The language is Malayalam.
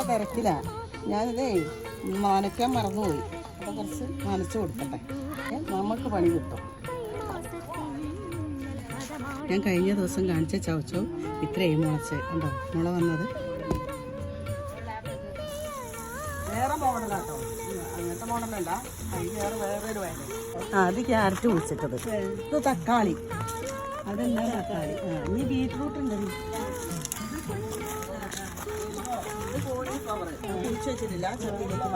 തിരക്കിലാ. ഞാനിതേ നനയ്ക്കാൻ മറന്നുപോയി. അപ്പോൾ കുറച്ച് നനച്ച് കൊടുക്കട്ടെ, നമുക്ക് പണി കിട്ടും. ഞാൻ കഴിഞ്ഞ ദിവസം കാണിച്ച ചവച്ചോ ഇത്രയും മുളച്ച് ഉണ്ടോ, മുള വന്നത് വേറെ മോഡലാട്ടോ, അങ്ങനത്തെ മോഡലല്ല. വേറൊരു വയൽ. അത് ക്യാരറ്റ് കുഴിച്ചിട്ടത്. ഇത് തക്കാളി, അതെല്ലാം തക്കാളി. ഇനി ബീറ്റ്റൂട്ട് ഉണ്ട്, കുഴിച്ച് വെച്ചിട്ടില്ല. ചെറുതിലേക്ക്